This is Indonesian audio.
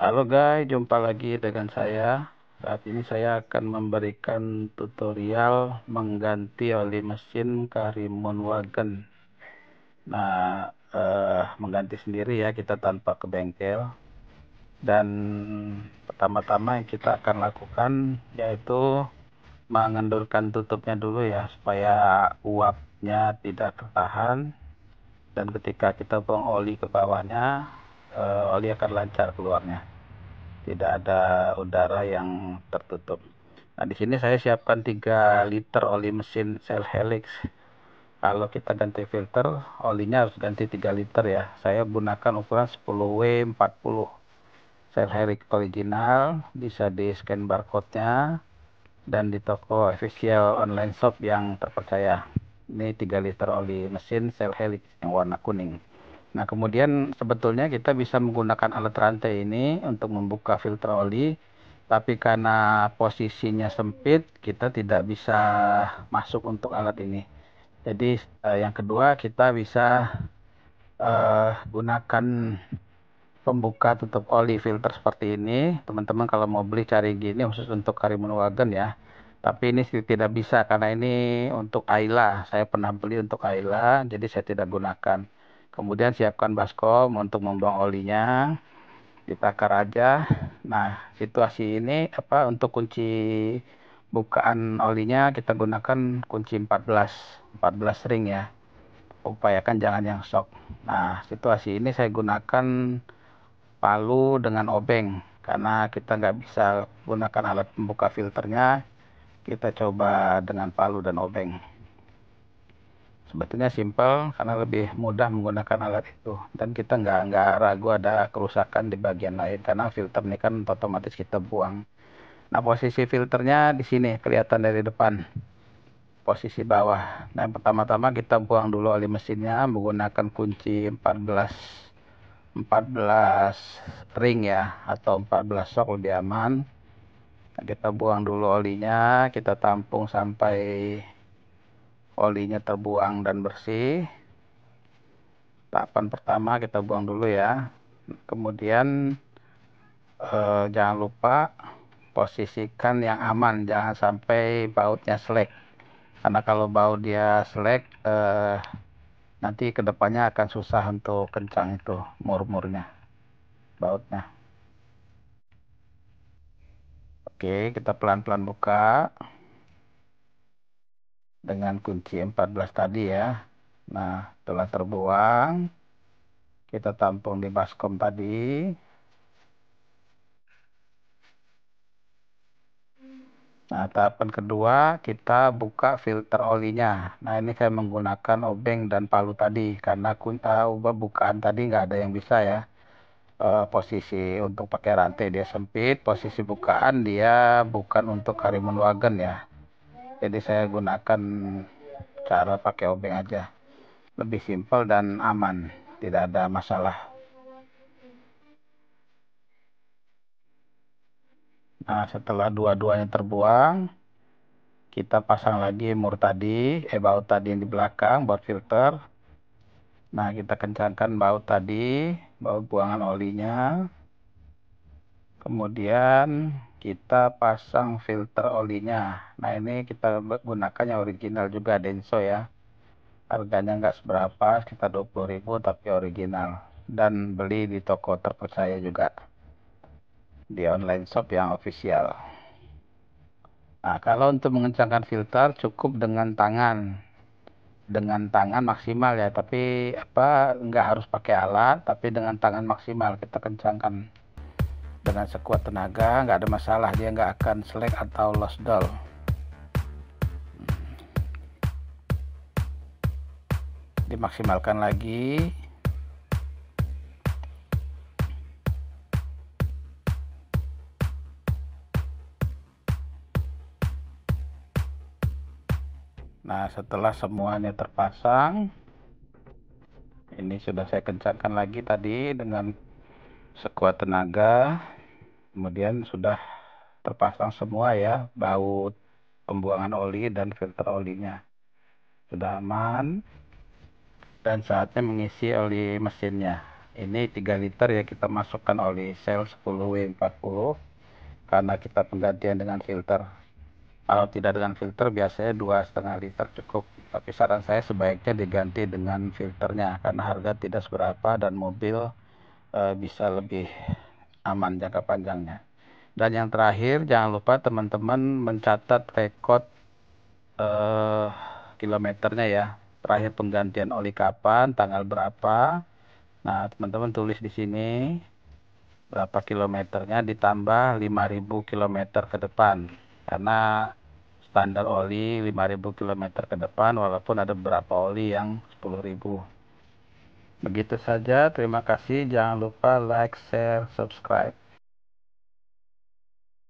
Halo guys, jumpa lagi dengan saya. Saat ini saya akan memberikan tutorial mengganti oli mesin Karimun Wagen. Nah, mengganti sendiri ya, kita tanpa ke bengkel. Dan pertama-tama yang kita akan lakukan yaitu mengendurkan tutupnya dulu ya, supaya uapnya tidak tertahan. Dan ketika kita buang oli ke bawahnya, oli akan lancar keluarnya. Tidak ada udara yang tertutup. Nah, di sini saya siapkan 3 liter oli mesin Shell Helix. Kalau kita ganti filter, olinya harus ganti 3 liter ya. Saya gunakan ukuran 10W40. Shell Helix original, bisa di scan barcode-nya dan di toko official online shop yang terpercaya. Ini 3 liter oli mesin Shell Helix yang warna kuning. Nah, kemudian sebetulnya kita bisa menggunakan alat rantai ini untuk membuka filter oli, tapi karena posisinya sempit, kita tidak bisa masuk untuk alat ini. Jadi, yang kedua kita bisa gunakan pembuka tutup oli filter seperti ini. Teman-teman kalau mau beli cari gini khusus untuk Karimun Wagen ya. Tapi ini tidak bisa karena ini untuk Ayla. Saya pernah beli untuk Ayla, jadi saya tidak gunakan. Kemudian siapkan baskom untuk membuang olinya, ditakar aja. Nah, situasi ini untuk kunci bukaan olinya kita gunakan kunci 14 ring ya. Upayakan jangan yang shock. Nah, situasi ini saya gunakan palu dengan obeng karena kita nggak bisa gunakan alat pembuka filternya. Kita coba dengan palu dan obeng. Sebetulnya simpel karena lebih mudah menggunakan alat itu, dan kita nggak ragu ada kerusakan di bagian lain karena filter ini kan otomatis kita buang. Nah, posisi filternya di sini kelihatan dari depan, posisi bawah. Nah, pertama-tama kita buang dulu oli mesinnya menggunakan kunci 14 ring ya, atau 14 shock lebih aman. Nah, kita buang dulu olinya, kita tampung sampai olinya terbuang dan bersih. Tahapan pertama kita buang dulu ya. Kemudian jangan lupa posisikan yang aman, jangan sampai bautnya selek. Karena kalau baut dia selek, nanti kedepannya akan susah untuk kencang itu mur-murnya, bautnya. Oke, kita pelan-pelan buka dengan kunci 14 tadi ya. Nah, setelah terbuang, kita tampung di baskom tadi. Nah, tahapan kedua kita buka filter olinya. Nah, ini saya menggunakan obeng dan palu tadi karena bukaan tadi nggak ada yang bisa ya. Posisi untuk pakai rantai dia sempit, posisi bukaan dia bukan untuk Karimun Wagen ya. Jadi saya gunakan cara pakai obeng aja. Lebih simpel dan aman, tidak ada masalah. Nah, setelah dua-duanya terbuang, kita pasang lagi baut tadi yang di belakang, baut filter. Nah, kita kencangkan baut tadi, baut buangan olinya. Kemudian kita pasang filter olinya. Nah, ini kita gunakan yang original juga, Denso ya. Harganya nggak seberapa, sekitar 20.000 tapi original. Dan beli di toko terpercaya juga, di online shop yang official. Nah, kalau untuk mengencangkan filter cukup dengan tangan maksimal ya, tapi nggak harus pakai alat, tapi dengan tangan maksimal kita kencangkan dengan sekuat tenaga, nggak ada masalah, dia nggak akan selek atau lost doll. Dimaksimalkan lagi. Nah, setelah semuanya terpasang, ini sudah saya kencangkan lagi tadi dengan sekuat tenaga. Kemudian sudah terpasang semua ya, baut pembuangan oli dan filter olinya sudah aman, dan saatnya mengisi oli mesinnya. Ini 3 liter ya, kita masukkan oli Shell 10W40 karena kita penggantian dengan filter. Kalau tidak dengan filter biasanya 2,5 liter cukup, tapi saran saya sebaiknya diganti dengan filternya karena harga tidak seberapa dan mobil bisa lebih aman jangka panjangnya. Dan yang terakhir, jangan lupa teman-teman mencatat rekod kilometernya ya, terakhir penggantian oli kapan, tanggal berapa. Nah, teman-teman tulis di sini berapa kilometernya ditambah 5.000 kilometer ke depan, karena standar oli 5.000 kilometer ke depan, walaupun ada beberapa oli yang 10.000. Begitu saja, terima kasih. Jangan lupa like, share, subscribe.